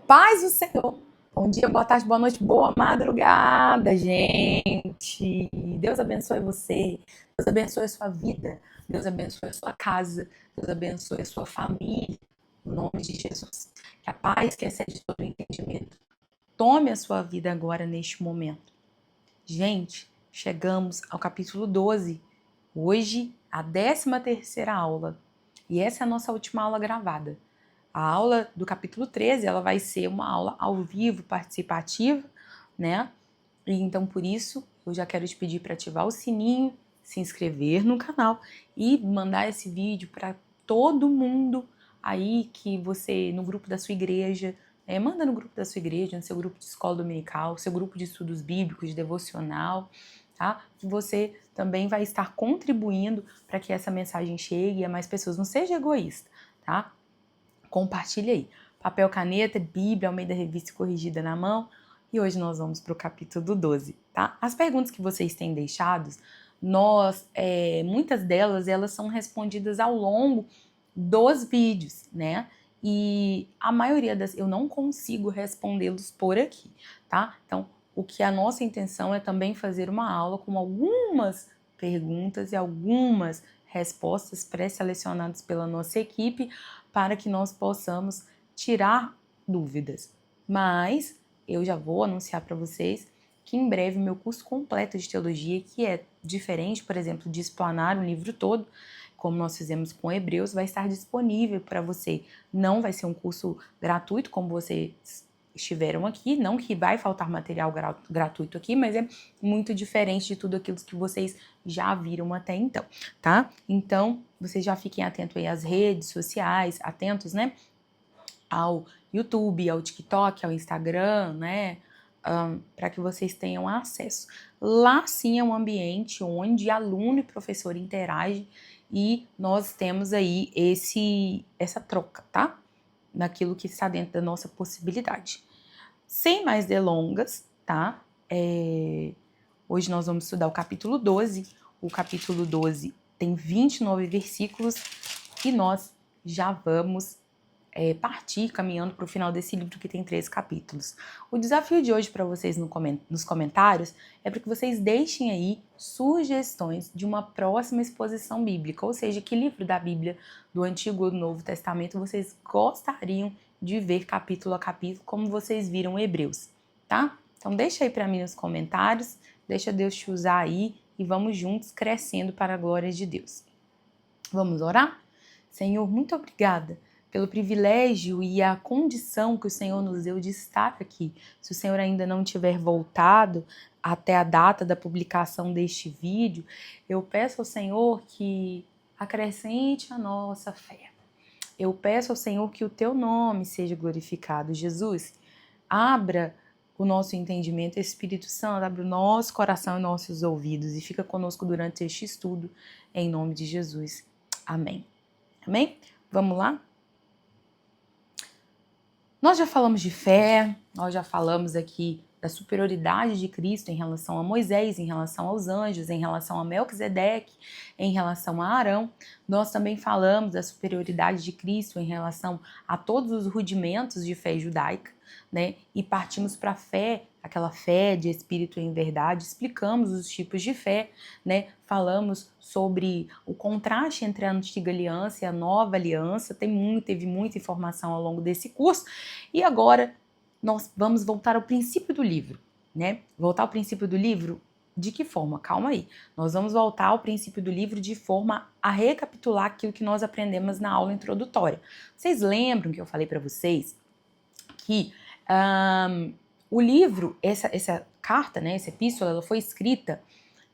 Paz do Senhor. Bom dia, boa tarde, boa noite, boa madrugada, gente. Deus abençoe você. Deus abençoe a sua vida. Deus abençoe a sua casa. Deus abençoe a sua família. Em nome de Jesus. Que a paz que excede todo entendimento tome a sua vida agora, neste momento. Gente, chegamos ao capítulo 12. Hoje, a 13ª aula. E essa é a nossa última aula gravada. A aula do capítulo 13, ela vai ser uma aula ao vivo, participativa, né? E então, por isso, eu já quero te pedir para ativar o sininho, se inscrever no canal e mandar esse vídeo para todo mundo aí que você, no grupo da sua igreja, manda no grupo da sua igreja, no seu grupo de escola dominical, seu grupo de estudos bíblicos, de devocional, tá? Que você também vai estar contribuindo para que essa mensagem chegue a mais pessoas. Não seja egoísta, tá? Compartilha aí. Papel, caneta, Bíblia, Almeida Revista Corrigida na mão. E hoje nós vamos para o capítulo 12, tá? As perguntas que vocês têm deixado, muitas delas, elas são respondidas ao longo dos vídeos, né? E a maioria das eu não consigo respondê-los por aqui, tá? Então, o que a nossa intenção é também fazer uma aula com algumas perguntas e algumas respostas pré-selecionadas pela nossa equipe para que nós possamos tirar dúvidas. Mas eu já vou anunciar para vocês que em breve o meu curso completo de teologia, que é diferente, por exemplo, de explanar o livro todo, como nós fizemos com Hebreus, vai estar disponível para você. Não vai ser um curso gratuito, como vocês estiveram aqui, não que vai faltar material gratuito aqui, mas é muito diferente de tudo aquilo que vocês já viram até então, tá? Então, vocês já fiquem atentos aí às redes sociais, atentos, né? Ao YouTube, ao TikTok, ao Instagram, né? Para que vocês tenham acesso. Lá sim é um ambiente onde aluno e professor interagem e nós temos aí essa troca, tá? Naquilo que está dentro da nossa possibilidade. Sem mais delongas, tá? Hoje nós vamos estudar o capítulo 12. O capítulo 12 tem 29 versículos e nós já vamos partir caminhando para o final desse livro que tem 13 capítulos. O desafio de hoje para vocês nos comentários é para que vocês deixem aí sugestões de uma próxima exposição bíblica, ou seja, que livro da Bíblia do Antigo ou do Novo Testamento vocês gostariam de ver capítulo a capítulo, como vocês viram Hebreus, tá? Então deixa aí para mim nos comentários, deixa Deus te usar aí e vamos juntos crescendo para a glória de Deus. Vamos orar? Senhor, muito obrigada pelo privilégio e a condição que o Senhor nos deu de estar aqui. Se o Senhor ainda não tiver voltado até a data da publicação deste vídeo, eu peço ao Senhor que acrescente a nossa fé. Eu peço ao Senhor que o teu nome seja glorificado. Jesus, abra o nosso entendimento, Espírito Santo, abre o nosso coração e nossos ouvidos e fica conosco durante este estudo, em nome de Jesus. Amém. Amém? Vamos lá? Nós já falamos de fé, nós já falamos aqui da superioridade de Cristo em relação a Moisés, em relação aos anjos, em relação a Melquisedeque, em relação a Arão. Nós também falamos da superioridade de Cristo em relação a todos os rudimentos de fé judaica, né? E partimos para a fé, aquela fé de espírito em verdade, explicamos os tipos de fé, né? Falamos sobre o contraste entre a antiga aliança e a nova aliança, teve muita informação ao longo desse curso, e agora nós vamos voltar ao princípio do livro, né? Voltar ao princípio do livro de que forma? Calma aí. Nós vamos voltar ao princípio do livro de forma a recapitular aquilo que nós aprendemos na aula introdutória. Vocês lembram que eu falei para vocês que o livro, essa carta, né, essa epístola, ela foi escrita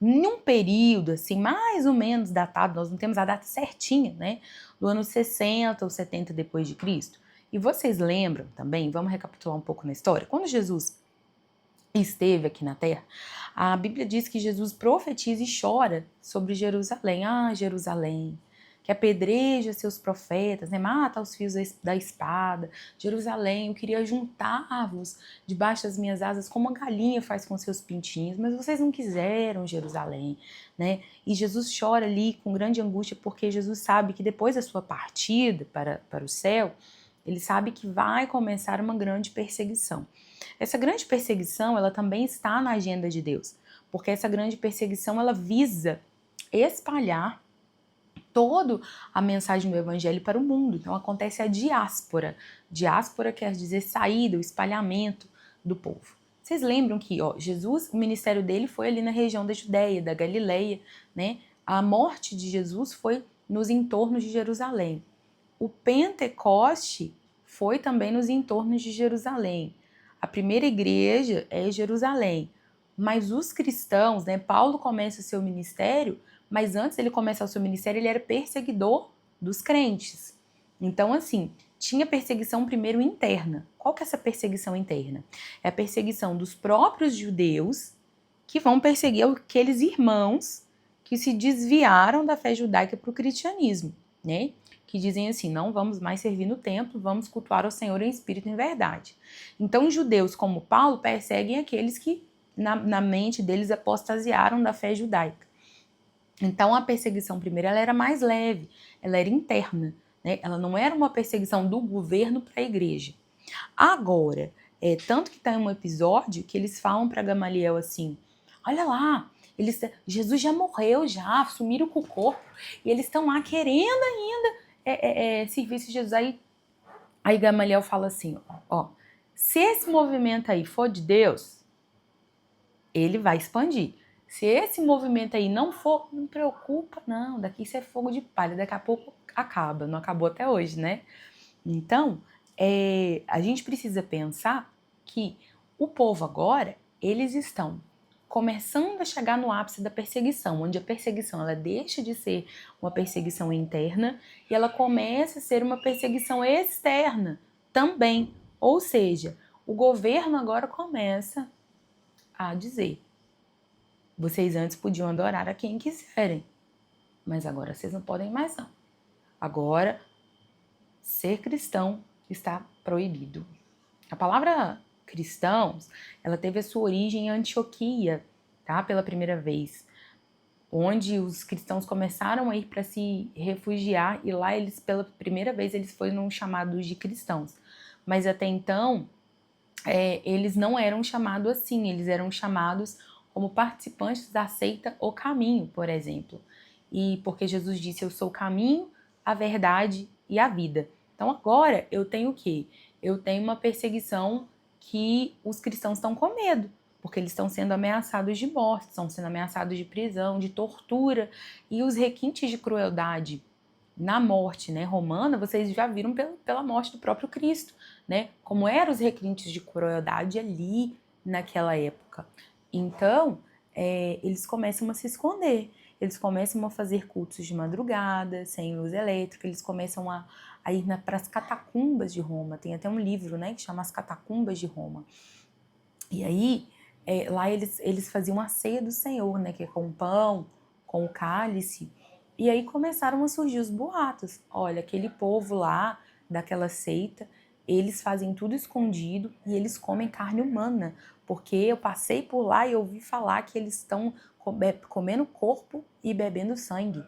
num período, assim, mais ou menos datado, nós não temos a data certinha, né, do ano 60 ou 70 depois de Cristo. E vocês lembram também, vamos recapitular um pouco na história, quando Jesus esteve aqui na Terra, a Bíblia diz que Jesus profetiza e chora sobre Jerusalém. Ah, Jerusalém, que apedreja seus profetas, né? Mata os fios da espada. Jerusalém, eu queria juntar-vos debaixo das minhas asas como a galinha faz com seus pintinhos, mas vocês não quiseram, Jerusalém, né? E Jesus chora ali com grande angústia porque Jesus sabe que depois da sua partida para o céu, ele sabe que vai começar uma grande perseguição. Essa grande perseguição, ela também está na agenda de Deus, porque essa grande perseguição, ela visa espalhar toda a mensagem do evangelho para o mundo. Então acontece a diáspora. Diáspora quer dizer saída, o espalhamento do povo. Vocês lembram que Jesus, o ministério dele foi ali na região da Judéia, da Galileia, né? A morte de Jesus foi nos entornos de Jerusalém. O Pentecoste foi também nos entornos de Jerusalém. A primeira igreja é Jerusalém. Mas os cristãos, né? Paulo começa o seu ministério, mas antes ele começar o seu ministério, ele era perseguidor dos crentes. Então, assim, tinha perseguição primeiro interna. Qual que é essa perseguição interna? É a perseguição dos próprios judeus que vão perseguir aqueles irmãos que se desviaram da fé judaica para o cristianismo, né? Que dizem assim, não vamos mais servir no templo, vamos cultuar ao Senhor em espírito e em verdade. Então, judeus como Paulo perseguem aqueles que, na mente deles, apostasiaram da fé judaica. Então, a perseguição primeira ela era mais leve, ela era interna, né? Ela não era uma perseguição do governo para a igreja. Agora, tanto que está em um episódio que eles falam para Gamaliel assim, olha lá, Jesus já morreu, já sumiram com o corpo, e eles estão lá querendo ainda servir esse Jesus. Aí Gamaliel fala assim, se esse movimento aí for de Deus, ele vai expandir. Se esse movimento aí não for, não preocupa, não. Daqui isso é fogo de palha, daqui a pouco acaba. Não acabou até hoje, né? Então, a gente precisa pensar que o povo agora, eles estão começando a chegar no ápice da perseguição, onde a perseguição ela deixa de ser uma perseguição interna e ela começa a ser uma perseguição externa também. Ou seja, o governo agora começa a dizer: vocês antes podiam adorar a quem quiserem, mas agora vocês não podem mais não. Agora, ser cristão está proibido. A palavra cristãos, ela teve a sua origem em Antioquia, tá? Pela primeira vez, onde os cristãos começaram a ir para se refugiar e lá eles, pela primeira vez, eles foram chamados de cristãos. Mas até então, eles não eram chamados assim, eles eram chamados como participantes da seita O Caminho, por exemplo. E porque Jesus disse, eu sou o caminho, a verdade e a vida. Então agora eu tenho o quê? Eu tenho uma perseguição que os cristãos estão com medo, porque eles estão sendo ameaçados de morte, estão sendo ameaçados de prisão, de tortura, e os requintes de crueldade na morte, né, romana, vocês já viram pela morte do próprio Cristo, né? Como eram os requintes de crueldade ali naquela época. Então, eles começam a se esconder, eles começam a fazer cultos de madrugada, sem luz elétrica, eles começam a ir para as catacumbas de Roma. Tem até um livro, né, que chama As Catacumbas de Roma. E aí, lá eles faziam a ceia do Senhor, né, que é com o pão, com o cálice. E aí começaram a surgir os boatos. Olha, aquele povo lá, daquela seita, eles fazem tudo escondido e eles comem carne humana. Porque eu passei por lá e ouvi falar que eles estão comendo corpo e bebendo sangue.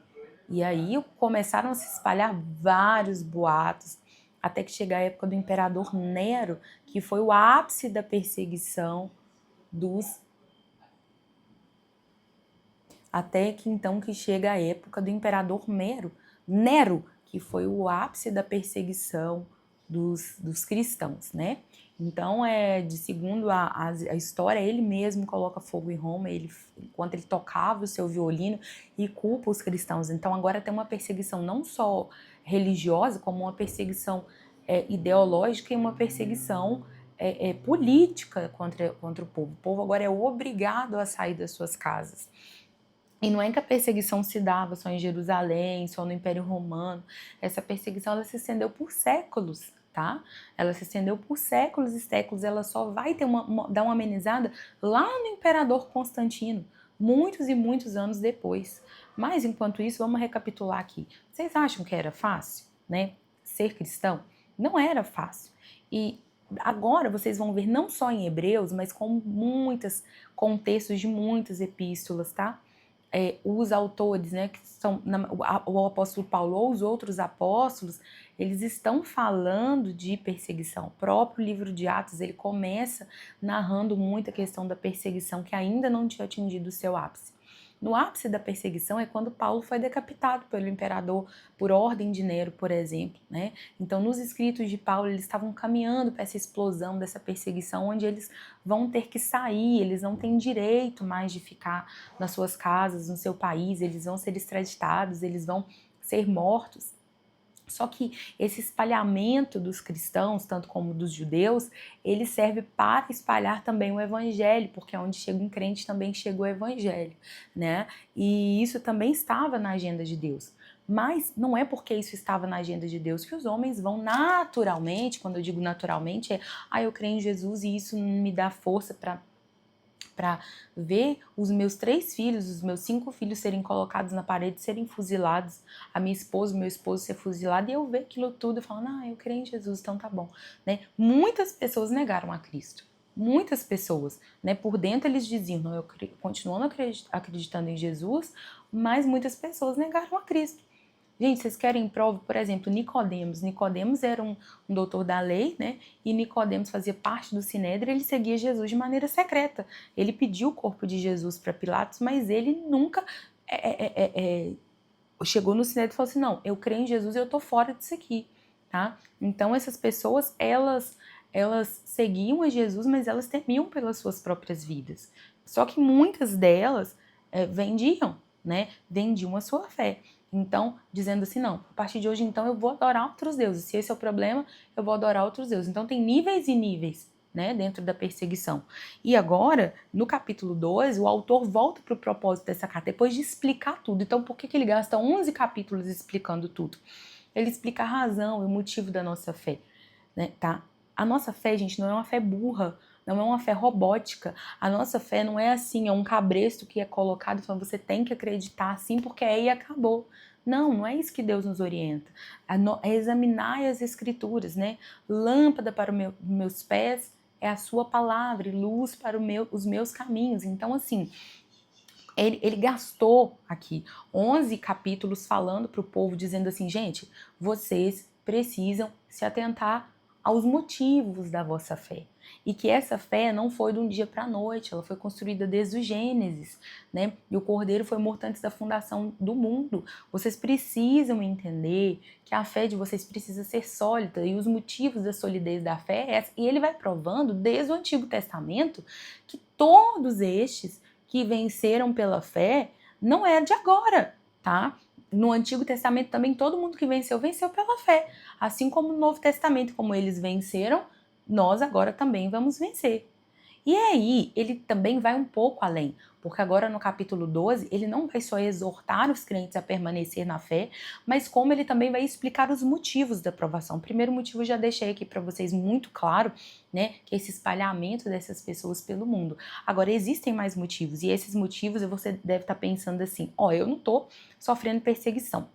E aí começaram a se espalhar vários boatos, até que chega a época do imperador Nero, que foi o ápice da perseguição até que então que chega a época do imperador Nero, que foi o ápice da perseguição dos cristãos, né? Então, segundo a história, ele mesmo coloca fogo em Roma, enquanto ele tocava o seu violino e culpa os cristãos. Então, agora tem uma perseguição não só religiosa, como uma perseguição ideológica e uma perseguição política contra o povo. O povo agora é obrigado a sair das suas casas. E não é que a perseguição se dava só em Jerusalém, só no Império Romano. Essa perseguição ela se estendeu por séculos, tá? Ela se estendeu por séculos e séculos. Ela só vai dar uma amenizada lá no Imperador Constantino, muitos e muitos anos depois. Mas, enquanto isso, vamos recapitular aqui. Vocês acham que era fácil, né? Ser cristão? Não era fácil. E agora vocês vão ver não só em Hebreus, mas com muitos contextos de muitas epístolas, tá? os autores, né, que são o apóstolo Paulo ou os outros apóstolos, eles estão falando de perseguição. O próprio livro de Atos, ele começa narrando muito a questão da perseguição que ainda não tinha atingido o seu ápice. No ápice da perseguição é quando Paulo foi decapitado pelo imperador por ordem de Nero, por exemplo, né? Então, nos escritos de Paulo, eles estavam caminhando para essa explosão dessa perseguição, onde eles vão ter que sair, eles não têm direito mais de ficar nas suas casas, no seu país, eles vão ser extraditados, eles vão ser mortos. Só que esse espalhamento dos cristãos, tanto como dos judeus, ele serve para espalhar também o evangelho, porque onde chega um crente também chega o evangelho, né? E isso também estava na agenda de Deus. Mas não é porque isso estava na agenda de Deus que os homens vão naturalmente, quando eu digo naturalmente, eu creio em Jesus e isso me dá força para ver os meus 3 filhos, os meus 5 filhos serem colocados na parede, serem fuzilados, a minha esposa, o meu esposo ser fuzilado, e eu ver aquilo tudo e falar, eu creio em Jesus, então tá bom, né? Muitas pessoas negaram a Cristo. Muitas pessoas, né? Por dentro eles diziam, não, eu continuando acreditando em Jesus, mas muitas pessoas negaram a Cristo. Gente, vocês querem prova? Por exemplo, Nicodemos. Nicodemos era um doutor da lei, né? E Nicodemos fazia parte do Sinédrio, ele seguia Jesus de maneira secreta. Ele pediu o corpo de Jesus para Pilatos, mas ele nunca chegou no Sinédrio e falou assim, não, eu creio em Jesus e eu tô fora disso aqui, tá? Então essas pessoas, elas seguiam a Jesus, mas elas temiam pelas suas próprias vidas. Só que muitas delas vendiam, né? Vendiam a sua fé. Então, dizendo assim, não, a partir de hoje, então, eu vou adorar outros deuses. Se esse é o problema, eu vou adorar outros deuses. Então, tem níveis e níveis, né, dentro da perseguição. E agora, no capítulo 2, o autor volta para o propósito dessa carta, depois de explicar tudo. Então, por que ele gasta 11 capítulos explicando tudo? Ele explica a razão e o motivo da nossa fé, né, tá? A nossa fé, gente, não é uma fé burra, não é uma fé robótica. A nossa fé não é assim, é um cabresto que é colocado e fala, você tem que acreditar assim, porque aí acabou. Não, não é isso que Deus nos orienta. É examinar as escrituras, né? Lâmpada para os meus pés é a sua palavra e luz para os meus caminhos. Então, assim, ele gastou aqui 11 capítulos falando para o povo, dizendo assim, gente, vocês precisam se atentar aos motivos da vossa fé. E que essa fé não foi de um dia para a noite, ela foi construída desde o Gênesis, né? E o Cordeiro foi morto antes da fundação do mundo. Vocês precisam entender que a fé de vocês precisa ser sólida e os motivos da solidez da fé é essa. E ele vai provando desde o Antigo Testamento que todos estes que venceram pela fé não é de agora, tá? No Antigo Testamento também todo mundo que venceu pela fé. Assim como no Novo Testamento, como eles venceram, nós agora também vamos vencer. E aí, ele também vai um pouco além, porque agora no capítulo 12, ele não vai só exortar os crentes a permanecer na fé, mas como ele também vai explicar os motivos da provação. O primeiro motivo eu já deixei aqui para vocês muito claro, né, que é esse espalhamento dessas pessoas pelo mundo. Agora, existem mais motivos, e esses motivos você deve estar pensando assim, eu não tô sofrendo perseguição.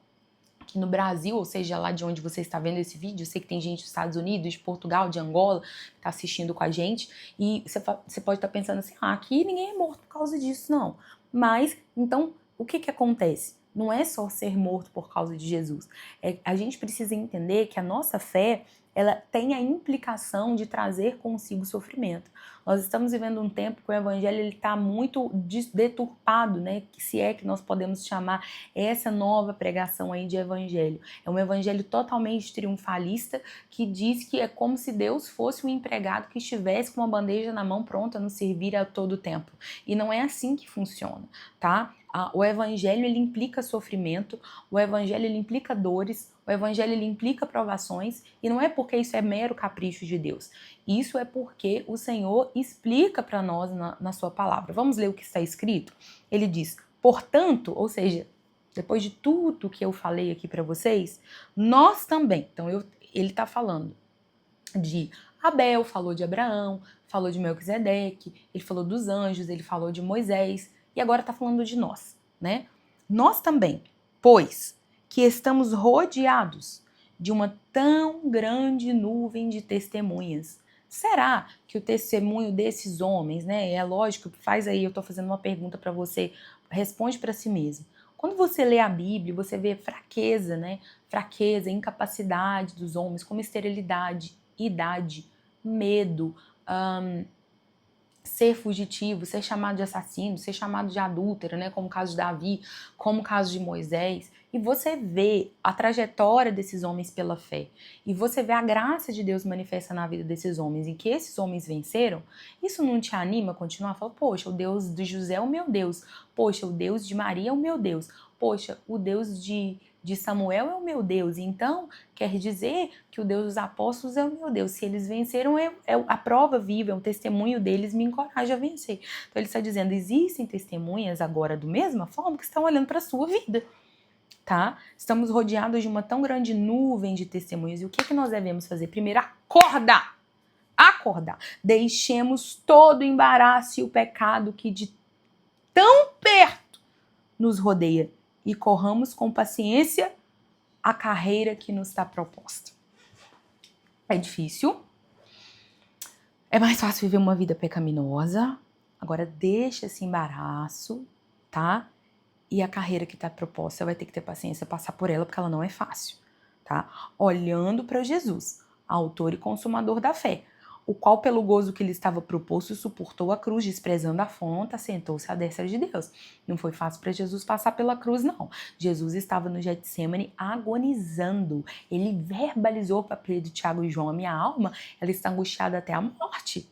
Aqui no Brasil, ou seja, lá de onde você está vendo esse vídeo, eu sei que tem gente dos Estados Unidos, de Portugal, de Angola, que está assistindo com a gente, e você pode estar pensando assim, aqui ninguém é morto por causa disso, não. Mas, então, o que acontece? Não é só ser morto por causa de Jesus. A gente precisa entender que a nossa fé, ela tem a implicação de trazer consigo sofrimento. Nós estamos vivendo um tempo que o evangelho está muito deturpado, né? Se é que nós podemos chamar essa nova pregação aí de evangelho. É um evangelho totalmente triunfalista que diz que é como se Deus fosse um empregado que estivesse com uma bandeja na mão pronta a nos servir a todo tempo. E não é assim que funciona, tá? O evangelho, ele implica sofrimento, o evangelho, ele implica dores, o evangelho, ele implica provações, e não é porque isso é mero capricho de Deus. Isso é porque o Senhor explica para nós na sua palavra. Vamos ler o que está escrito? Ele diz, portanto, ou seja, depois de tudo que eu falei aqui para vocês, nós também. Então, ele está falando de Abel, falou de Abraão, falou de Melquisedeque, ele falou dos anjos, ele falou de Moisés, e agora está falando de nós, né? Nós também, pois que estamos rodeados de uma tão grande nuvem de testemunhas. Será que o testemunho desses homens, né? É lógico, faz aí, eu tô fazendo uma pergunta para você, responde para si mesmo. Quando você lê a Bíblia, você vê fraqueza, né? Fraqueza, incapacidade dos homens, como esterilidade, idade, medo, ser fugitivo, ser chamado de assassino, ser chamado de adúltero, né? Como o caso de Davi, como o caso de Moisés. E você vê a trajetória desses homens pela fé. E você vê a graça de Deus manifesta na vida desses homens, em que esses homens venceram. Isso não te anima a continuar? Fala, poxa, o Deus de José é o meu Deus. Poxa, o Deus de Maria é o meu Deus. Poxa, o Deus de Samuel é o meu Deus. Então, quer dizer que o Deus dos apóstolos é o meu Deus. Se eles venceram, a prova viva, é um testemunho deles, me encoraja a vencer. Então, ele está dizendo, existem testemunhas agora do mesma forma que estão olhando para a sua vida. Tá? Estamos rodeados de uma tão grande nuvem de testemunhas. E o que nós devemos fazer? Primeiro, acordar. Acordar. Deixemos todo o embaraço e o pecado que de tão perto nos rodeia e corramos com paciência a carreira que nos está proposta. É difícil. É mais fácil viver uma vida pecaminosa. Agora deixa esse embaraço, tá? E a carreira que está proposta, você vai ter que ter paciência passar por ela, porque ela não é fácil, tá? Olhando para Jesus, autor e consumador da fé, o qual pelo gozo que lhe estava proposto suportou a cruz, desprezando a afronta, sentou-se à destra de Deus. Não foi fácil para Jesus passar pela cruz, não. Jesus estava no Getsemane agonizando. Ele verbalizou para Pedro, Tiago e João, a minha alma, ela está angustiada até a morte.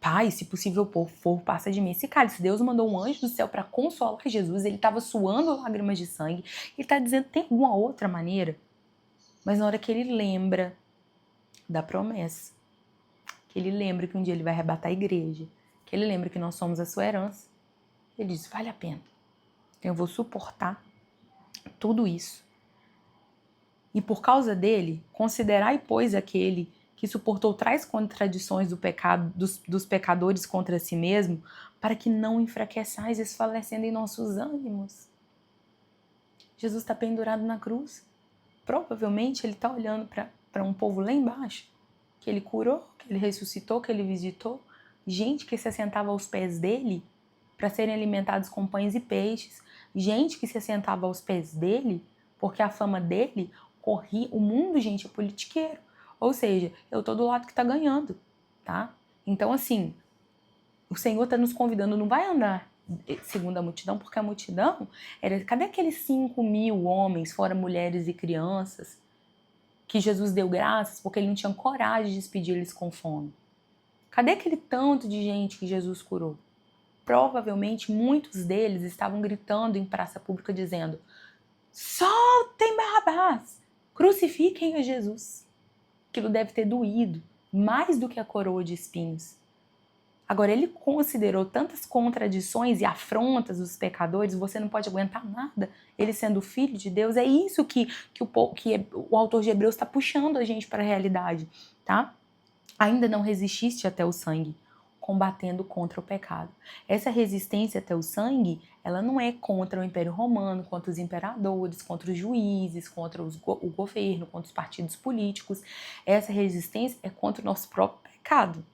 Pai, se possível, por favor, passa de mim esse cálice. Deus mandou um anjo do céu para consolar Jesus. Ele estava suando lágrimas de sangue. Ele está dizendo, tem alguma outra maneira? Mas na hora que ele lembra da promessa, que ele lembra que um dia ele vai arrebatar a igreja, que ele lembra que nós somos a sua herança, ele diz, vale a pena. Eu vou suportar tudo isso. E por causa dele, considerai, pois, aquele que suportou tais contradições do pecado, dos pecadores contra si mesmo, para que não enfraqueçais, desfalecendo em nossos ânimos. Jesus está pendurado na cruz. Provavelmente ele está olhando para um povo lá embaixo, que ele curou, que ele ressuscitou, que ele visitou. Gente que se assentava aos pés dele para serem alimentados com pães e peixes. Gente que se assentava aos pés dele porque a fama dele corria. O mundo, gente, é politiqueiro. Ou seja, eu tô do lado que tá ganhando, tá? Então, assim, o Senhor tá nos convidando, não vai andar segundo a multidão, porque a multidão era... Cadê aqueles 5.000 homens, fora mulheres e crianças, que Jesus deu graças porque ele não tinha coragem de despedir eles com fome? Cadê aquele tanto de gente que Jesus curou? Provavelmente muitos deles estavam gritando em praça pública dizendo, soltem Barrabás, crucifiquem a Jesus. Aquilo deve ter doído mais do que a coroa de espinhos. Agora, ele considerou tantas contradições e afrontas dos pecadores, você não pode aguentar nada, ele sendo filho de Deus. É isso que o autor de Hebreus está puxando a gente para a realidade, tá? Ainda não resististe até o sangue, combatendo contra o pecado. Essa resistência até o sangue, ela não é contra o Império Romano, contra os imperadores, contra os juízes, contra o governo, contra os partidos políticos. Essa resistência é contra o nosso próprio pecado,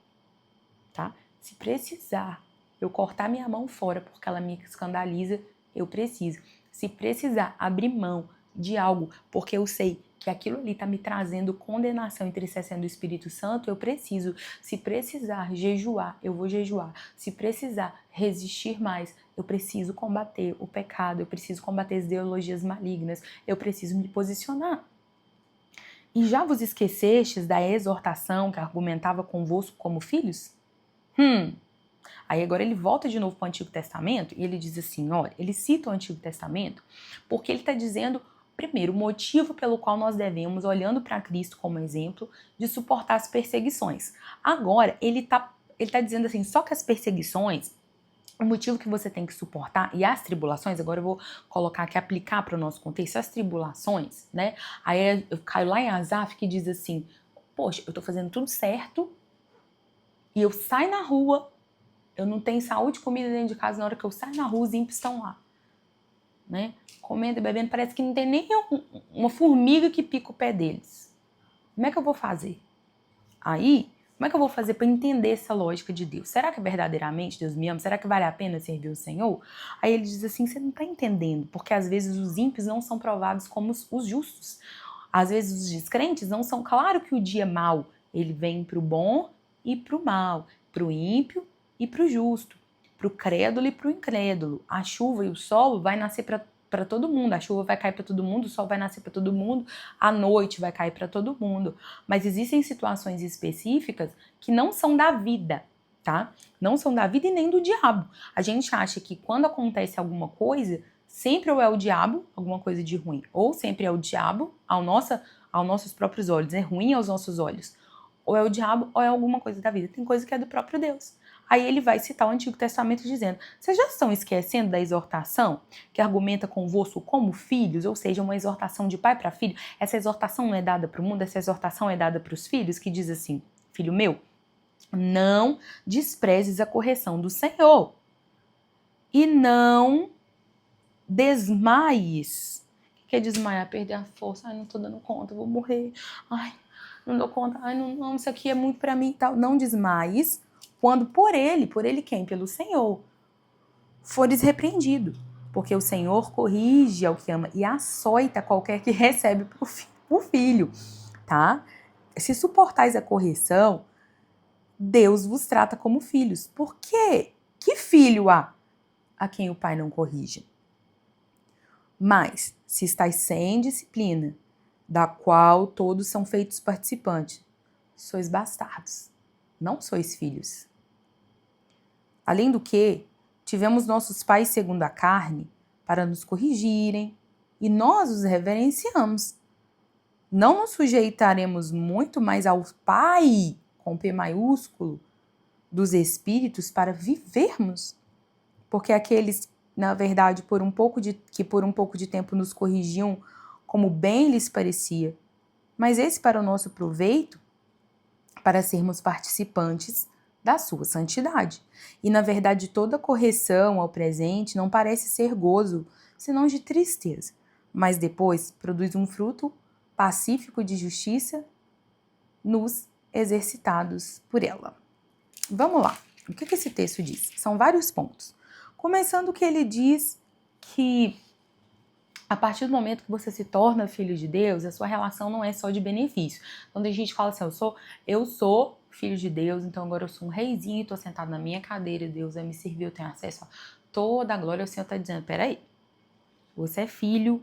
tá? Se precisar eu cortar minha mão fora porque ela me escandaliza, eu preciso. Se precisar abrir mão de algo porque eu sei que aquilo ali está me trazendo condenação, entristecendo o Espírito Santo, eu preciso. Se precisar jejuar, eu vou jejuar. Se precisar resistir mais, eu preciso combater o pecado, eu preciso combater as ideologias malignas, eu preciso me posicionar. E já vos esquecestes da exortação que argumentava convosco como filhos? Aí agora ele volta de novo para o Antigo Testamento e ele diz assim, olha, ele cita o Antigo Testamento porque ele está dizendo, primeiro, o motivo pelo qual nós devemos, olhando para Cristo como exemplo, de suportar as perseguições. Agora, ele tá dizendo assim, só que as perseguições, o motivo que você tem que suportar, e as tribulações, agora eu vou colocar aqui, aplicar para o nosso contexto, as tribulações, né? Aí eu caio lá em Asaf que diz assim, poxa, eu tô fazendo tudo certo e eu saio na rua, eu não tenho saúde e comida dentro de casa, na hora que eu saio na rua, os ímpios estão lá, né? Comendo e bebendo, parece que não tem nem uma formiga que pica o pé deles. Como é que eu vou fazer? Aí, Como é que eu vou fazer para entender essa lógica de Deus? Será que verdadeiramente Deus me ama? Será que vale a pena servir o Senhor? Aí ele diz assim, você não está entendendo, porque às vezes os ímpios não são provados como os justos. Às vezes os descrentes não são. Claro que o dia mau, ele vem para o bom e para o mal, para o ímpio e para o justo, para o crédulo e para o incrédulo. A chuva e o sol vai nascer para todo mundo, a chuva vai cair para todo mundo, o sol vai nascer para todo mundo, a noite vai cair para todo mundo. Mas existem situações específicas que não são da vida, tá? Não são da vida e nem do diabo. A gente acha que quando acontece alguma coisa, sempre ou é o diabo, alguma coisa de ruim, ou sempre é o diabo aos nossos próprios olhos, é ruim aos nossos olhos. Ou é o diabo ou é alguma coisa da vida. Tem coisa que é do próprio Deus. Aí ele vai citar o Antigo Testamento dizendo, vocês já estão esquecendo da exortação que argumenta convosco como filhos, ou seja, uma exortação de pai para filho? Essa exortação não é dada para o mundo, essa exortação é dada para os filhos, que diz assim, filho meu, não desprezes a correção do Senhor e não desmaies. O que é desmaiar? Perder a força. Ai, não tô dando conta, vou morrer. Ai, não dou conta. Ai, não, isso aqui é muito para mim e tal. Não desmaies quando por ele quem? Pelo Senhor, fores repreendido. Porque o Senhor corrige ao que ama e açoita qualquer que recebe por filho, tá? Se suportais a correção, Deus vos trata como filhos. Por quê? Que filho há a quem o pai não corrige? Mas, se estáis sem disciplina, da qual todos são feitos participantes, sois bastardos, não sois filhos. Além do que, tivemos nossos pais segundo a carne para nos corrigirem, e nós os reverenciamos. Não nos sujeitaremos muito mais ao Pai, com P maiúsculo, dos Espíritos para vivermos? Porque aqueles, na verdade, por um pouco de tempo nos corrigiam como bem lhes parecia, mas esse para o nosso proveito, para sermos participantes da sua santidade. E, na verdade, toda correção ao presente não parece ser gozo, senão de tristeza, mas depois produz um fruto pacífico de justiça nos exercitados por ela. Vamos lá. O que esse texto diz? São vários pontos. Começando que ele diz que a partir do momento que você se torna filho de Deus, a sua relação não é só de benefício. Quando a gente fala assim, eu sou filho de Deus, então agora eu sou um reizinho, estou sentado na minha cadeira, Deus vai me servir, eu tenho acesso a toda a glória. O Senhor está dizendo, peraí, você é filho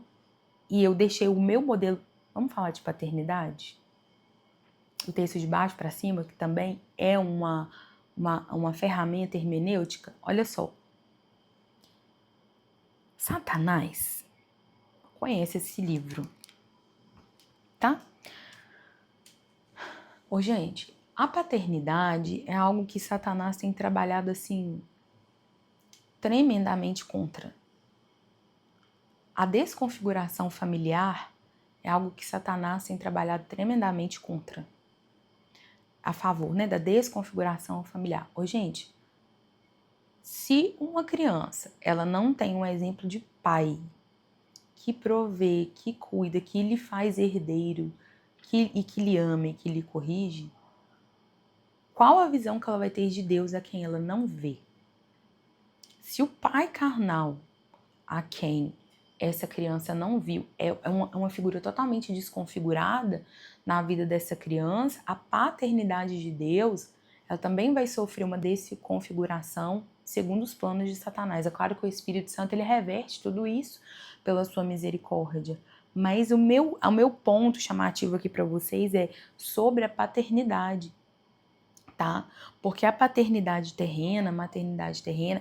e eu deixei o meu modelo. Vamos falar de paternidade? O texto de baixo para cima, que também é uma ferramenta hermenêutica. Olha só. Satanás conhece esse livro, tá? Ô, gente, a paternidade é algo que Satanás tem trabalhado, assim, tremendamente contra. A desconfiguração familiar é algo que Satanás tem trabalhado tremendamente contra. A favor, né, da desconfiguração familiar. Ô, gente, se uma criança, ela não tem um exemplo de pai que provê, que cuida, que lhe faz herdeiro, e que lhe ama e que lhe corrige, qual a visão que ela vai ter de Deus a quem ela não vê? Se o pai carnal a quem essa criança não viu é uma figura totalmente desconfigurada na vida dessa criança, a paternidade de Deus, ela também vai sofrer uma desconfiguração segundo os planos de Satanás. É claro que o Espírito Santo ele reverte tudo isso pela sua misericórdia. Mas o meu ponto chamativo aqui para vocês é sobre a paternidade, tá? Porque a maternidade terrena,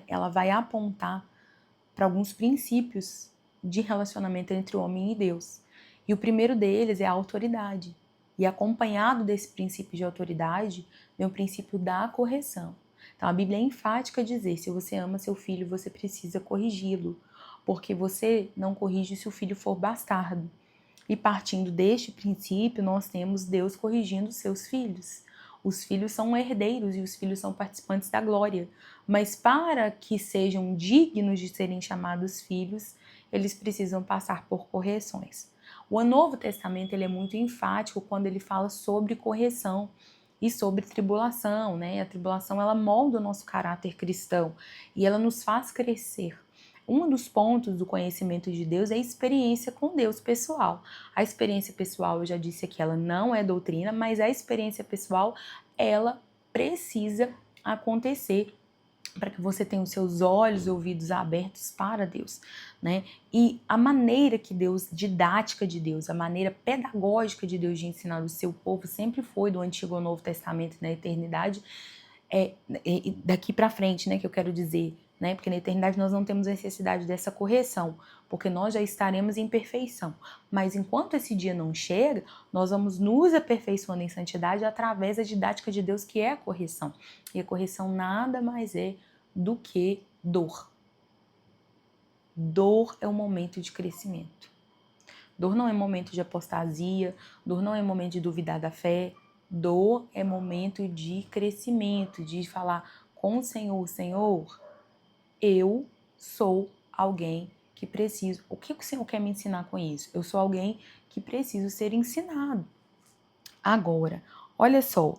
ela vai apontar para alguns princípios de relacionamento entre o homem e Deus. E o primeiro deles é a autoridade. E acompanhado desse princípio de autoridade, vem o princípio da correção. Então a Bíblia é enfática a dizer, se você ama seu filho, você precisa corrigi-lo, porque você não corrige se o filho for bastardo. E partindo deste princípio, nós temos Deus corrigindo seus filhos. Os filhos são herdeiros e os filhos são participantes da glória. Mas para que sejam dignos de serem chamados filhos, eles precisam passar por correções. O Novo Testamento ele é muito enfático quando ele fala sobre correção. e sobre tribulação, né? A tribulação, ela molda o nosso caráter cristão e ela nos faz crescer. Um dos pontos do conhecimento de Deus é a experiência com Deus pessoal. A experiência pessoal, eu já disse aqui, ela não é doutrina, mas a experiência pessoal, ela precisa acontecer para que você tenha os seus olhos e ouvidos abertos para Deus, né? E a maneira que Deus, didática de Deus, a maneira pedagógica de Deus de ensinar o seu povo sempre foi do Antigo ao Novo Testamento na eternidade, daqui para frente, né, que eu quero dizer, né? Porque na eternidade nós não temos necessidade dessa correção, porque nós já estaremos em perfeição. Mas enquanto esse dia não chega, nós vamos nos aperfeiçoando em santidade através da didática de Deus, que é a correção. E a correção nada mais é do que dor. Dor é um momento de crescimento. Dor não é momento de apostasia, dor não é momento de duvidar da fé, dor é momento de crescimento, de falar com o Senhor, Senhor, eu sou alguém que preciso. O que o Senhor quer me ensinar com isso? Eu sou alguém que preciso ser ensinado. Agora, olha só,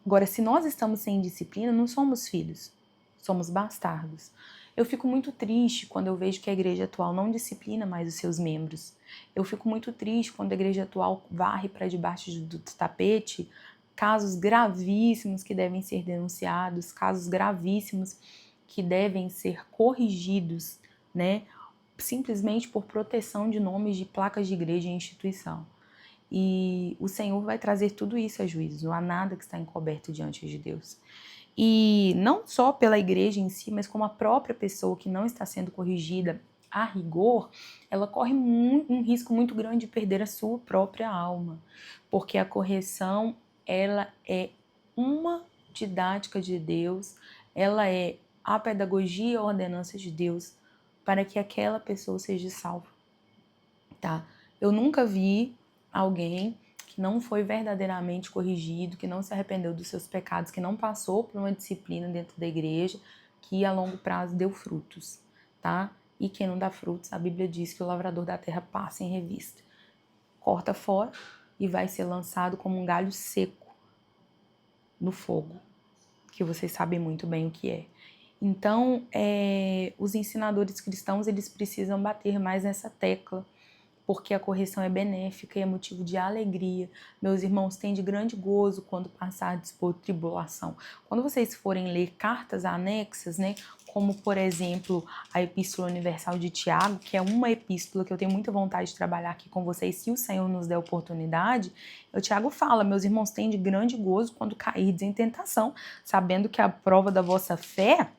agora se nós estamos sem disciplina, não somos filhos, somos bastardos. Eu fico muito triste quando eu vejo que a igreja atual não disciplina mais os seus membros. Eu fico muito triste quando a igreja atual varre para debaixo do tapete casos gravíssimos que devem ser denunciados, casos gravíssimos que devem ser corrigidos, né? Simplesmente por proteção de nomes de placas de igreja e instituição. E o Senhor vai trazer tudo isso a juízo, não há nada que está encoberto diante de Deus. E não só pela igreja em si, mas como a própria pessoa que não está sendo corrigida a rigor, ela corre um risco muito grande de perder a sua própria alma, porque a correção, ela é uma didática de Deus, ela é a pedagogia e a ordenança de Deus para que aquela pessoa seja salva, tá? Eu nunca vi alguém que não foi verdadeiramente corrigido, que não se arrependeu dos seus pecados, que não passou por uma disciplina dentro da igreja, que a longo prazo deu frutos, tá? E quem não dá frutos, a Bíblia diz que o lavrador da terra passa em revista. Corta fora e vai ser lançado como um galho seco no fogo, que vocês sabem muito bem o que é. Então, os ensinadores cristãos, eles precisam bater mais nessa tecla, porque a correção é benéfica e é motivo de alegria. Meus irmãos, têm de grande gozo quando passardes por tribulação. Quando vocês forem ler cartas anexas, né, como, por exemplo, a Epístola Universal de Tiago, que é uma epístola que eu tenho muita vontade de trabalhar aqui com vocês, se o Senhor nos der oportunidade, o Tiago fala, meus irmãos, têm de grande gozo quando cairdes em tentação, sabendo que a prova da vossa fé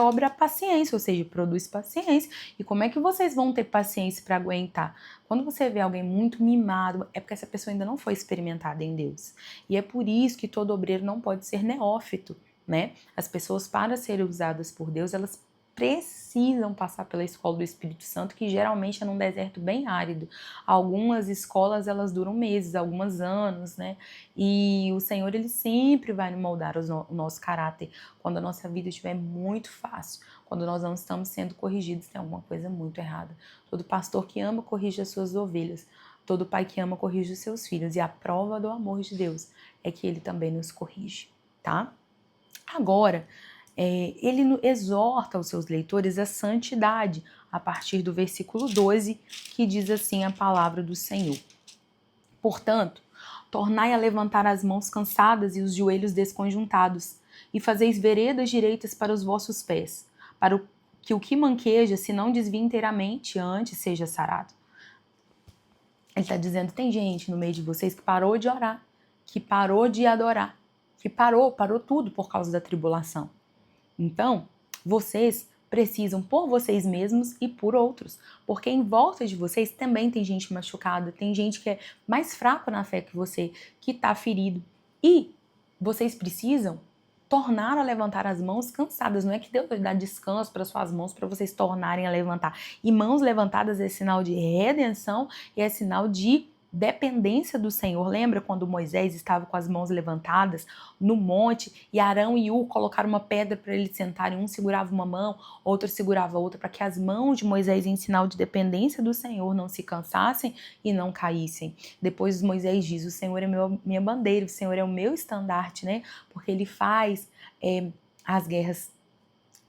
obra a paciência, ou seja, produz paciência. E como é que vocês vão ter paciência para aguentar? Quando você vê alguém muito mimado, é porque essa pessoa ainda não foi experimentada em Deus. E é por isso que todo obreiro não pode ser neófito, né? As pessoas, para serem usadas por Deus, elas precisam passar pela escola do Espírito Santo, que geralmente é num deserto bem árido. Algumas escolas, elas duram meses, alguns anos, né? E o Senhor, ele sempre vai moldar o nosso caráter quando a nossa vida estiver muito fácil, quando nós não estamos sendo corrigidos, tem alguma coisa muito errada. Todo pastor que ama corrige as suas ovelhas, todo pai que ama corrige os seus filhos, e a prova do amor de Deus é que ele também nos corrige, tá? Agora, ele exorta os seus leitores à santidade, a partir do versículo 12, que diz assim a palavra do Senhor. Portanto, tornai a levantar as mãos cansadas e os joelhos desconjuntados, e fazeis veredas direitas para os vossos pés, para que o que manqueja se não desvie inteiramente, antes seja sarado. Ele está dizendo, tem gente no meio de vocês que parou de orar, que parou de adorar, que parou tudo por causa da tribulação. Então, vocês precisam por vocês mesmos e por outros, porque em volta de vocês também tem gente machucada, tem gente que é mais fraca na fé que você, que está ferido. E vocês precisam tornar a levantar as mãos cansadas. Não é que Deus vai dar descanso para suas mãos para vocês tornarem a levantar. E mãos levantadas é sinal de redenção e é sinal de dependência do Senhor. Lembra quando Moisés estava com as mãos levantadas no monte e Arão e Hur colocaram uma pedra para eles sentarem, um segurava uma mão, outro segurava a outra, para que as mãos de Moisés, em sinal de dependência do Senhor, não se cansassem e não caíssem. Depois Moisés diz: o Senhor é minha bandeira, o Senhor é o meu estandarte, né? Porque ele faz as guerras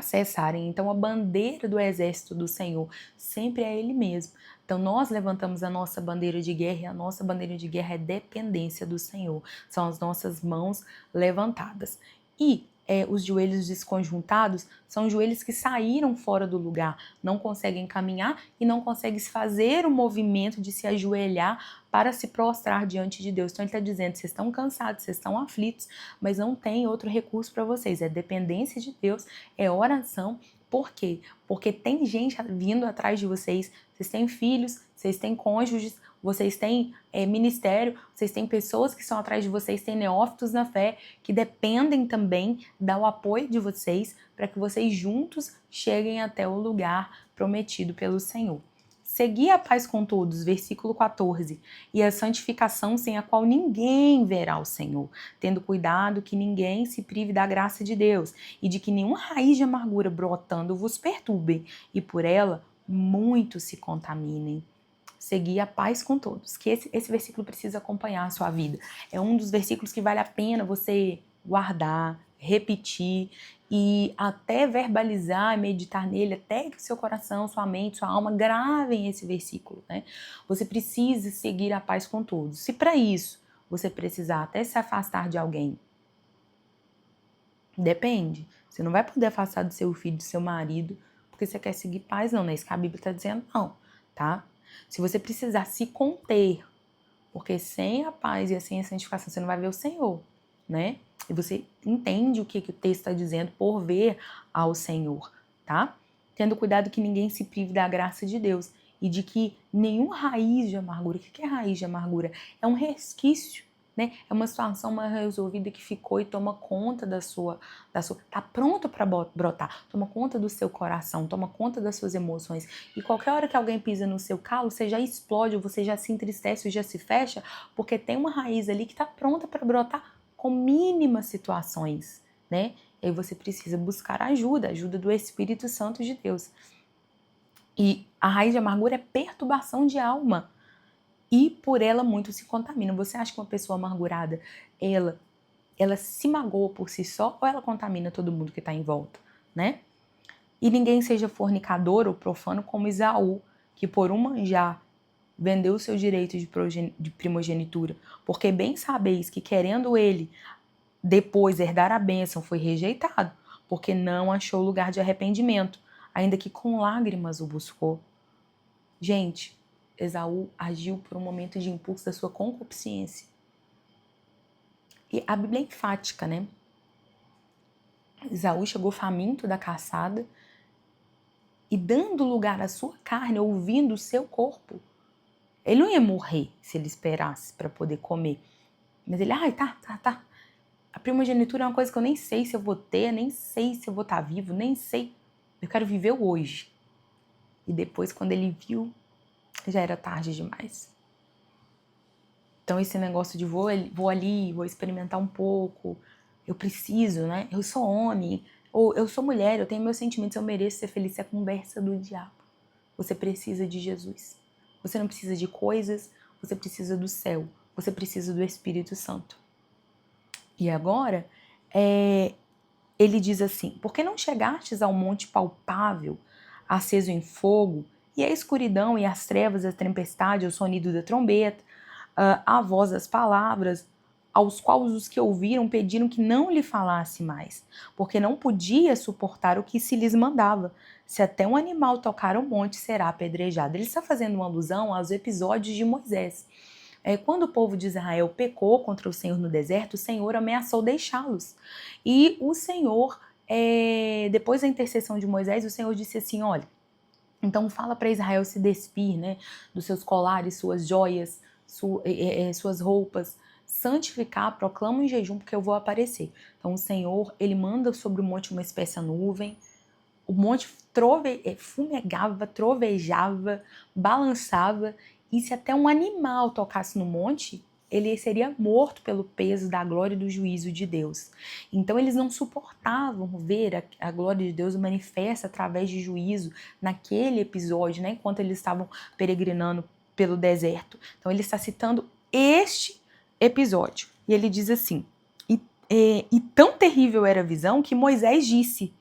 cessarem. Então a bandeira do exército do Senhor sempre é ele mesmo. Então nós levantamos a nossa bandeira de guerra e a nossa bandeira de guerra é dependência do Senhor. São as nossas mãos levantadas. E os joelhos desconjuntados são joelhos que saíram fora do lugar, não conseguem caminhar e não conseguem fazer o movimento de se ajoelhar para se prostrar diante de Deus. Então ele está dizendo: vocês estão cansados, vocês estão aflitos, mas não tem outro recurso para vocês. É dependência de Deus, é oração. Por quê? Porque tem gente vindo atrás de vocês têm filhos, vocês têm cônjuges, vocês têm ministério, vocês têm pessoas que estão atrás de vocês, têm neófitos na fé, que dependem também do apoio de vocês para que vocês juntos cheguem até o lugar prometido pelo Senhor. Segui a paz com todos, versículo 14, e a santificação sem a qual ninguém verá o Senhor, tendo cuidado que ninguém se prive da graça de Deus, e de que nenhuma raiz de amargura brotando vos perturbe, e por ela muitos se contaminem. Segui a paz com todos, que esse versículo precisa acompanhar a sua vida. É um dos versículos que vale a pena você guardar, repetir e até verbalizar, meditar nele, até que o seu coração, sua mente, sua alma gravem esse versículo, né? Você precisa seguir a paz com todos. Se para isso você precisar até se afastar de alguém, depende. Você não vai poder afastar do seu filho, do seu marido, porque você quer seguir paz, não, né? Isso que a Bíblia está dizendo, não, tá? Se você precisar se conter, porque sem a paz e sem a santificação você não vai ver o Senhor, né? E você entende o que o texto está dizendo por ver ao Senhor, tá? Tendo cuidado que ninguém se prive da graça de Deus e de que nenhuma raiz de amargura, o que é raiz de amargura? É um resquício, né? É uma situação mal resolvida que ficou e toma conta tá pronto para brotar, toma conta do seu coração, toma conta das suas emoções. E qualquer hora que alguém pisa no seu calo, você já explode, você já se entristece, já se fecha, porque tem uma raiz ali que está pronta para brotar com mínimas situações, né? E aí você precisa buscar ajuda do Espírito Santo de Deus. E a raiz de amargura é perturbação de alma. E por ela muito se contamina. Você acha que uma pessoa amargurada, ela se magoa por si só ou ela contamina todo mundo que está em volta, né? E ninguém seja fornicador ou profano como Esaú, que por um manjar vendeu o seu direito de primogenitura, porque bem sabeis que querendo ele depois herdar a bênção foi rejeitado, porque não achou lugar de arrependimento, ainda que com lágrimas o buscou. Gente, Esaú agiu por um momento de impulso da sua concupiscência. E a Bíblia é enfática, né? Esaú chegou faminto da caçada e dando lugar à sua carne, ouvindo o seu corpo. Ele não ia morrer se ele esperasse para poder comer. Mas ele, tá. A primogenitura é uma coisa que eu nem sei se eu vou ter, nem sei se eu vou estar vivo, nem sei. Eu quero viver o hoje. E depois, quando ele viu, já era tarde demais. Então esse negócio de vou ali, vou experimentar um pouco, eu preciso, né? Eu sou homem, ou eu sou mulher, eu tenho meus sentimentos, eu mereço ser feliz. Isso é conversa do diabo. Você precisa de Jesus. Você não precisa de coisas, você precisa do céu. Você precisa do Espírito Santo. E agora, ele diz assim: por que não chegastes ao monte palpável, aceso em fogo, e a escuridão e as trevas, a tempestade, o sonido da trombeta, a voz das palavras, aos quais os que ouviram pediram que não lhe falasse mais, porque não podia suportar o que se lhes mandava. Se até um animal tocar o monte, será apedrejado. Ele está fazendo uma alusão aos episódios de Moisés. Quando o povo de Israel pecou contra o Senhor no deserto, o Senhor ameaçou deixá-los. E o Senhor, depois da intercessão de Moisés, o Senhor disse assim: olha, então fala para Israel se despir, né, dos seus colares, suas joias, suas roupas, santificar, proclama em jejum, porque eu vou aparecer. Então o Senhor, ele manda sobre o monte uma espécie de nuvem, o monte fumegava, trovejava, balançava, E se até um animal tocasse no monte, ele seria morto pelo peso da glória e do juízo de Deus. Então eles não suportavam ver a glória de Deus manifesta através de juízo naquele episódio, né, enquanto eles estavam peregrinando pelo deserto. Então ele está citando este episódio. E ele diz assim, e tão terrível era a visão que Moisés disse,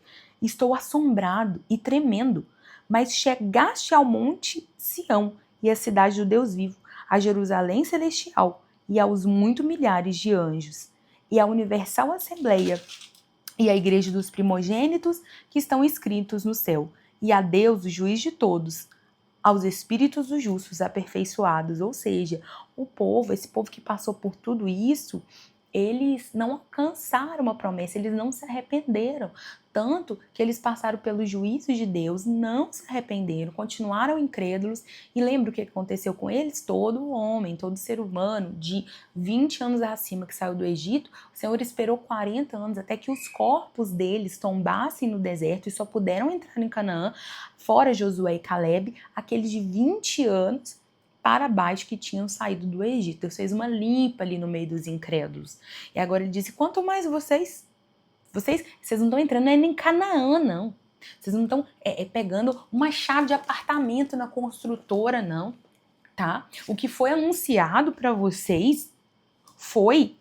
estou assombrado e tremendo, mas chegaste ao monte Sião e à cidade do Deus vivo, a Jerusalém celestial e aos muito milhares de anjos, e à universal assembleia, e à igreja dos primogênitos que estão escritos no céu, e a Deus, o juiz de todos, aos espíritos dos justos aperfeiçoados. Ou seja, esse povo que passou por tudo isso, eles não alcançaram a promessa, eles não se arrependeram. Tanto que eles passaram pelos juízos de Deus, não se arrependeram, continuaram incrédulos. E lembra o que aconteceu com eles? Todo homem, todo ser humano de 20 anos acima que saiu do Egito, o Senhor esperou 40 anos até que os corpos deles tombassem no deserto e só puderam entrar em Canaã, fora Josué e Caleb, aqueles de 20 anos para baixo que tinham saído do Egito. Deus fez uma limpa ali no meio dos incrédulos. E agora ele disse, quanto mais vocês não estão entrando nem em Canaã, não. Vocês não estão pegando uma chave de apartamento na construtora, não. Tá? O que foi anunciado para vocês foi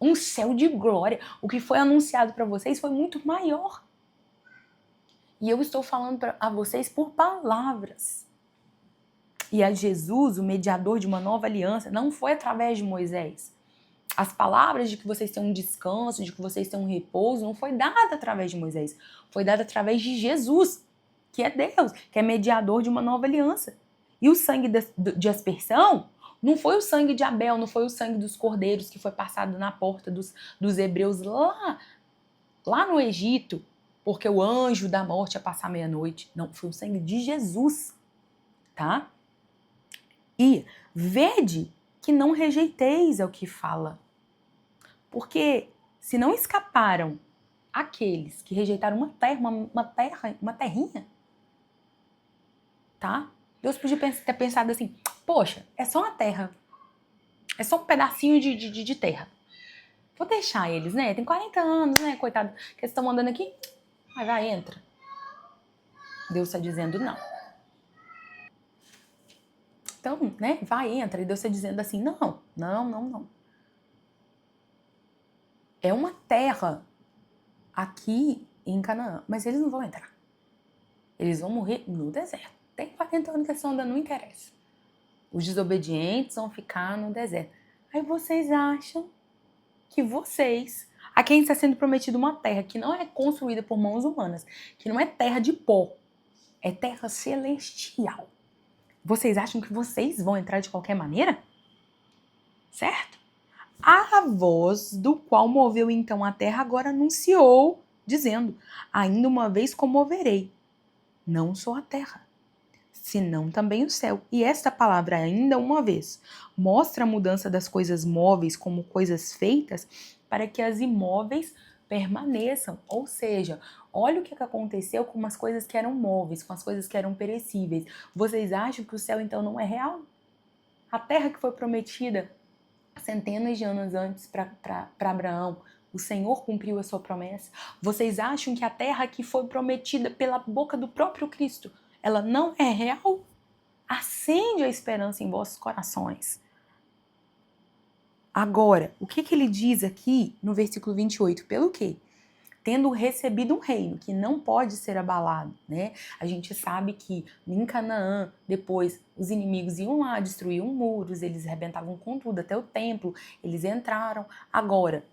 um céu de glória. O que foi anunciado para vocês foi muito maior. E eu estou falando a vocês por palavras. E a Jesus, o mediador de uma nova aliança, não foi através de Moisés. As palavras de que vocês têm um descanso, de que vocês têm um repouso, não foi dada através de Moisés. Foi dada através de Jesus, que é Deus, que é mediador de uma nova aliança. E o sangue de aspersão não foi o sangue de Abel, não foi o sangue dos cordeiros que foi passado na porta dos hebreus lá no Egito, porque o anjo da morte ia passar meia-noite. Não, foi o sangue de Jesus, tá? E vede que não rejeiteis ao que fala. Porque se não escaparam aqueles que rejeitaram uma terrinha, tá? Deus podia ter pensado assim, poxa, é só uma terra. É só um pedacinho de terra. Vou deixar eles, né? Tem 40 anos, né, coitado, que eles estão andando aqui. Vai, entra. Deus está dizendo não. Então, né, vai, entra. E Deus está dizendo assim, não. É uma terra aqui em Canaã, mas eles não vão entrar. Eles vão morrer no deserto. Tem 40 anos que eles estão andando, não interessa. Os desobedientes vão ficar no deserto. Aí vocês acham que a quem está sendo prometido uma terra que não é construída por mãos humanas, que não é terra de pó, é terra celestial. Vocês acham que vocês vão entrar de qualquer maneira? Certo? A voz do qual moveu então a terra agora anunciou, dizendo, ainda uma vez comoverei, não só a terra, senão também o céu. E esta palavra, ainda uma vez, mostra a mudança das coisas móveis como coisas feitas para que as imóveis permaneçam. Ou seja, olha o que aconteceu com as coisas que eram móveis, com as coisas que eram perecíveis. Vocês acham que o céu então não é real? A terra que foi prometida centenas de anos antes para Abraão, o Senhor cumpriu a sua promessa. Vocês acham que a terra que foi prometida pela boca do próprio Cristo, ela não é real? Acende a esperança em vossos corações. Agora, o que ele diz aqui no versículo 28? Pelo quê? Tendo recebido um reino que não pode ser abalado, né? A gente sabe que em Canaã, depois, os inimigos iam lá, destruíam muros, eles arrebentavam com tudo, até o templo, eles entraram. Agora,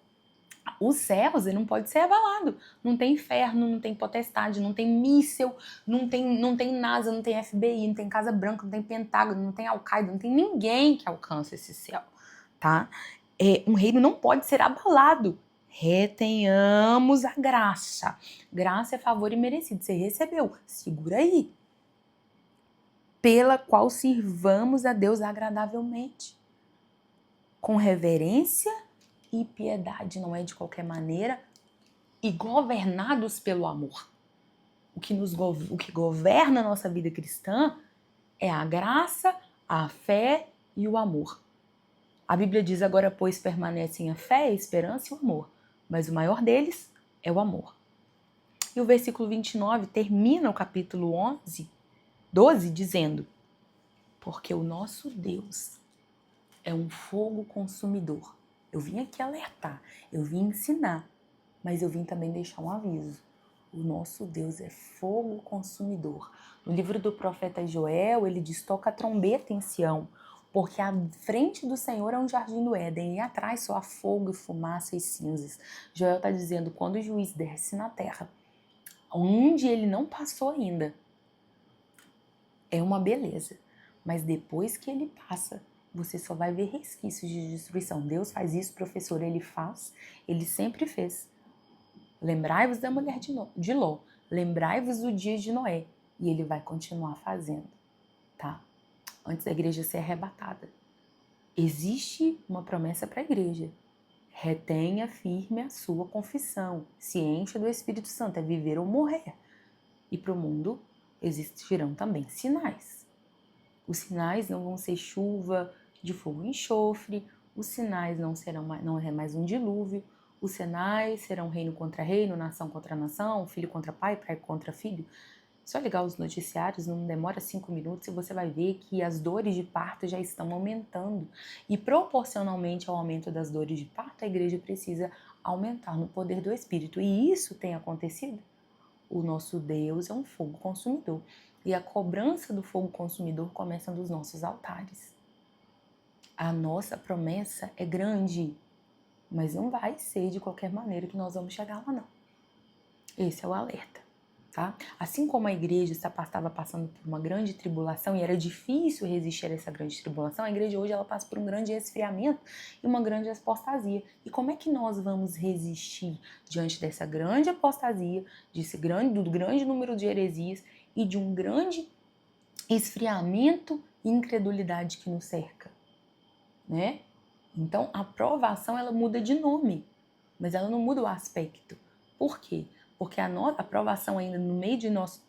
os céus, ele não pode ser abalado. Não tem inferno, não tem potestade, não tem míssel, não tem NASA, não tem FBI, não tem Casa Branca, não tem Pentágono, não tem Al-Qaeda, não tem ninguém que alcance esse céu, tá? Um reino não pode ser abalado. Retenhamos a graça. Graça é favor imerecido. Você recebeu, segura aí. Pela qual sirvamos a Deus agradavelmente. Com reverência e piedade, não é de qualquer maneira. E governados pelo amor. O que governa a nossa vida cristã é a graça, a fé e o amor. A Bíblia diz: agora, pois, permanecem a fé, a esperança e o amor, mas o maior deles é o amor. E o versículo 29 termina o capítulo 12, dizendo: porque o nosso Deus é um fogo consumidor. Eu vim aqui alertar, eu vim ensinar, mas eu vim também deixar um aviso. O nosso Deus é fogo consumidor. No livro do profeta Joel, ele diz: toca a trombeta em Sião, porque à frente do Senhor é um jardim do Éden, e atrás só há fogo e fumaça e cinzas. Joel está dizendo: quando o juiz desce na terra, onde ele não passou ainda, é uma beleza. Mas depois que ele passa, você só vai ver resquícios de destruição. Deus faz isso, professor, ele faz, ele sempre fez. Lembrai-vos da mulher de Ló, lembrai-vos do dia de Noé, e ele vai continuar fazendo, tá? Antes da igreja ser arrebatada. Existe uma promessa para a igreja. Retenha firme a sua confissão, se encha do Espírito Santo, é viver ou morrer. E para o mundo existirão também sinais. Os sinais não vão ser chuva de fogo e enxofre, os sinais não é mais um dilúvio, os sinais serão reino contra reino, nação contra nação, filho contra pai, pai contra filho. Só ligar os noticiários, não demora 5 minutos e você vai ver que as dores de parto já estão aumentando. E proporcionalmente ao aumento das dores de parto, a igreja precisa aumentar no poder do Espírito. E isso tem acontecido. O nosso Deus é um fogo consumidor. E a cobrança do fogo consumidor começa dos nossos altares. A nossa promessa é grande, mas não vai ser de qualquer maneira que nós vamos chegar lá, não. Esse é o alerta, tá? Assim como a igreja estava passando por uma grande tribulação e era difícil resistir a essa grande tribulação, a igreja hoje ela passa por um grande esfriamento e uma grande apostasia. E como é que nós vamos resistir diante dessa grande apostasia, do grande número de heresias e de um grande esfriamento e incredulidade que nos cerca, né? Então, a provação, ela muda de nome, mas ela não muda o aspecto. Por quê? Porque a provação ainda no meio de nós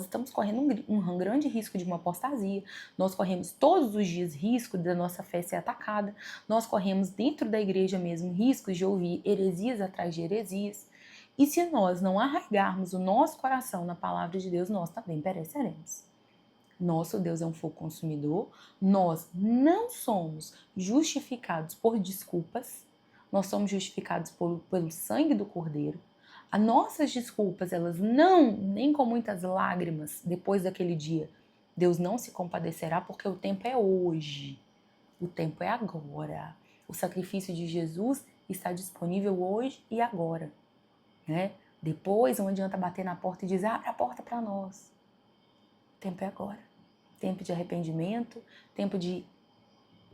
estamos correndo um grande risco de uma apostasia, nós corremos todos os dias risco da nossa fé ser atacada, nós corremos dentro da igreja mesmo riscos de ouvir heresias atrás de heresias, e se nós não arraigarmos o nosso coração na palavra de Deus, nós também pereceremos. Nosso Deus é um fogo consumidor, nós não somos justificados por desculpas, nós somos justificados pelo sangue do Cordeiro. As nossas desculpas, elas não, nem com muitas lágrimas, depois daquele dia, Deus não se compadecerá, porque o tempo é hoje, o tempo é agora. O sacrifício de Jesus está disponível hoje e agora, né? Depois não adianta bater na porta e dizer: abre a porta para nós. O tempo é agora. Tempo de arrependimento, tempo de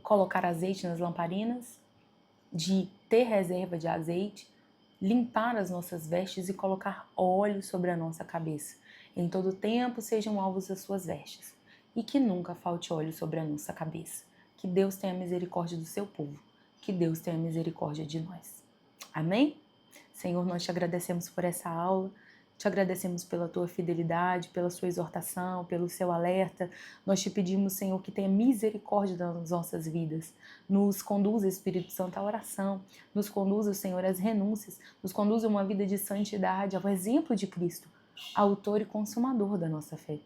colocar azeite nas lamparinas, de ter reserva de azeite, limpar as nossas vestes e colocar óleo sobre a nossa cabeça. Em todo tempo sejam alvos as suas vestes, e que nunca falte óleo sobre a nossa cabeça. Que Deus tenha misericórdia do seu povo, que Deus tenha misericórdia de nós. Amém? Senhor, nós te agradecemos por essa aula, te agradecemos pela tua fidelidade, pela sua exortação, pelo seu alerta. Nós te pedimos, Senhor, que tenha misericórdia das nossas vidas. Nos conduza, Espírito Santo, à oração. Nos conduza, Senhor, às renúncias. Nos conduza a uma vida de santidade, ao exemplo de Cristo, autor e consumador da nossa fé.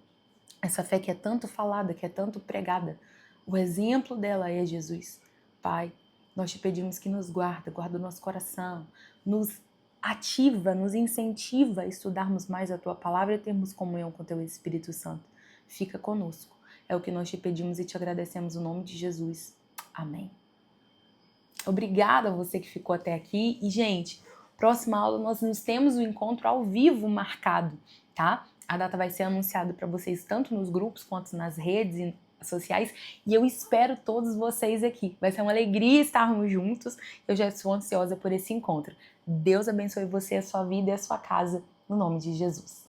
Essa fé que é tanto falada, que é tanto pregada. O exemplo dela é Jesus. Pai, nós te pedimos que nos guarda o nosso coração, nos ativa, nos incentiva a estudarmos mais a Tua Palavra e termos comunhão com o Teu Espírito Santo. Fica conosco. É o que nós te pedimos e te agradecemos no nome de Jesus. Amém. Obrigada a você que ficou até aqui. E, gente, próxima aula nós temos um encontro ao vivo marcado, tá? A data vai ser anunciada para vocês tanto nos grupos quanto nas redes sociais e eu espero todos vocês aqui. Vai ser uma alegria estarmos juntos. Eu já estou ansiosa por esse encontro. Deus abençoe você, a sua vida e a sua casa, no nome de Jesus.